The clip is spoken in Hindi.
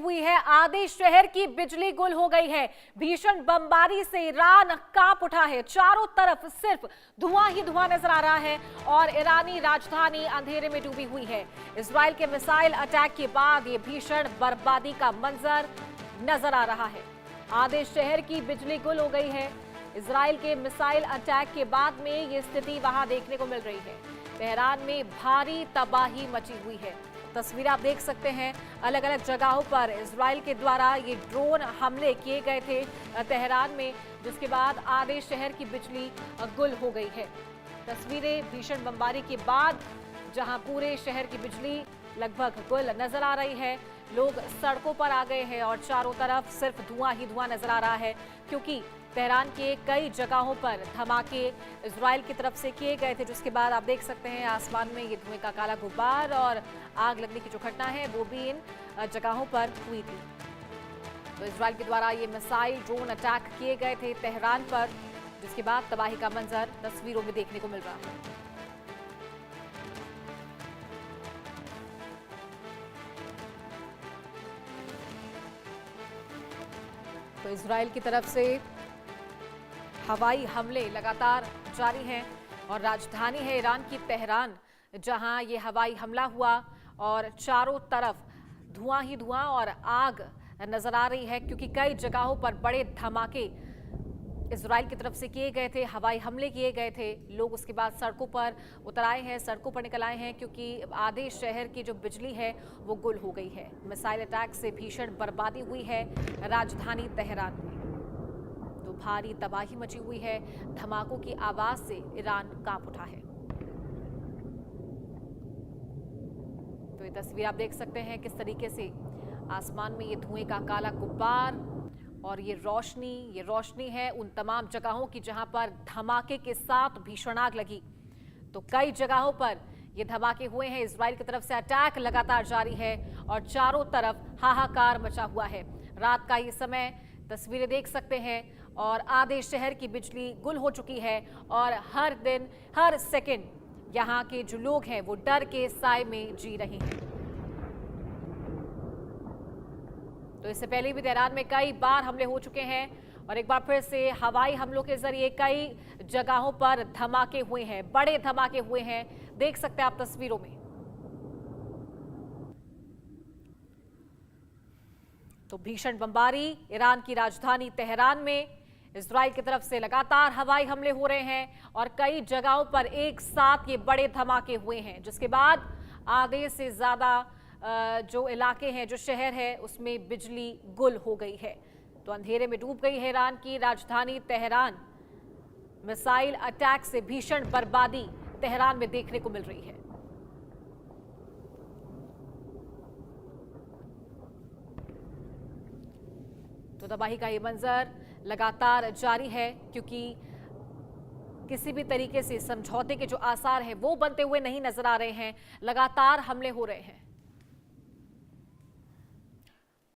हुई है। आधे शहर की बिजली गुल हो गई है। भीषण बमबारी से ईरान कांप उठा है। चारों तरफ सिर्फ धुआं ही धुआं नजर आ रहा है और ईरानी राजधानी अंधेरे में डूबी हुई है। इजराइल के मिसाइल अटैक के बाद ये भीषण बर्बादी का मंजर नजर आ रहा है। आधे शहर की बिजली गुल हो गई है। इजराइल के मिसाइल अटैक के बाद में ये स्थिति वहां देखने को मिल रही है। तेहरान में भारी तबाही मची हुई है। तस्वीर आप देख सकते हैं, अलग अलग जगहों पर इजराइल के द्वारा ये ड्रोन हमले किए गए थे तेहरान में, जिसके बाद आधे शहर की बिजली गुल हो गई है। तस्वीरें भीषण बमबारी के बाद जहां पूरे शहर की बिजली लगभग गुल नजर आ रही है। लोग सड़कों पर आ गए हैं और चारों तरफ सिर्फ धुआं ही धुआं नजर आ रहा है, क्योंकि तेहरान के कई जगहों पर धमाके इजराइल की तरफ से किए गए थे, जिसके बाद आप देख सकते हैं आसमान में ये धुएं का काला गुब्बार और आग लगने की जो घटना है वो भी इन जगहों पर हुई थी। तो इजराइल के द्वारा ये मिसाइल ड्रोन अटैक किए गए थे तेहरान पर, जिसके बाद तबाही का मंजर तस्वीरों में देखने को मिल रहा है। तो इजराइल की तरफ से हवाई हमले लगातार जारी हैं और राजधानी है ईरान की तेहरान, जहां ये हवाई हमला हुआ और चारों तरफ धुआं ही धुआं और आग नजर आ रही है, क्योंकि कई जगहों पर बड़े धमाके इजराइल की तरफ से किए गए थे, हवाई हमले किए गए थे। लोग उसके बाद सड़कों पर उतर आए हैं, सड़कों पर निकल आए हैं, क्योंकि आधे शहर की जो बिजली है वो गुल हो गई है। मिसाइल अटैक से भीषण बर्बादी हुई है राजधानी तेहरान में। तो भारी तबाही मची हुई है। धमाकों की आवाज से ईरान कांप उठा है। तो ये तस्वीर आप देख सकते हैं किस तरीके से आसमान में ये धुएं का काला गुब्बार और ये रोशनी है उन तमाम जगहों की जहां पर धमाके के साथ भीषण आग लगी। तो कई जगहों पर ये धमाके हुए हैं। इजराइल की तरफ से अटैक लगातार जारी है और चारों तरफ हाहाकार मचा हुआ है। रात का ये समय तस्वीरें देख सकते हैं और आधे शहर की बिजली गुल हो चुकी है और हर दिन हर सेकंड यहाँ के जो लोग हैं वो डर के साए में जी रहे हैं। तो इससे पहले भी तेहरान में कई बार हमले हो चुके हैं और एक बार फिर से हवाई हमलों के जरिए कई जगहों पर धमाके हुए हैं, बड़े धमाके हुए हैं। देख सकते हैं आप तस्वीरों में। तो भीषण बमबारी ईरान की राजधानी तेहरान में, इजराइल की तरफ से लगातार हवाई हमले हो रहे हैं और कई जगहों पर एक साथ ये बड़े धमाके हुए हैं, जिसके बाद आधे से ज्यादा जो इलाके हैं, जो शहर है, उसमें बिजली गुल हो गई है। तो अंधेरे में डूब गई है ईरान की राजधानी तेहरान। मिसाइल अटैक से भीषण बर्बादी तेहरान में देखने को मिल रही है। तो तबाही का ये मंजर लगातार जारी है, क्योंकि किसी भी तरीके से समझौते के जो आसार हैं वो बनते हुए नहीं नजर आ रहे हैं। लगातार हमले हो रहे हैं।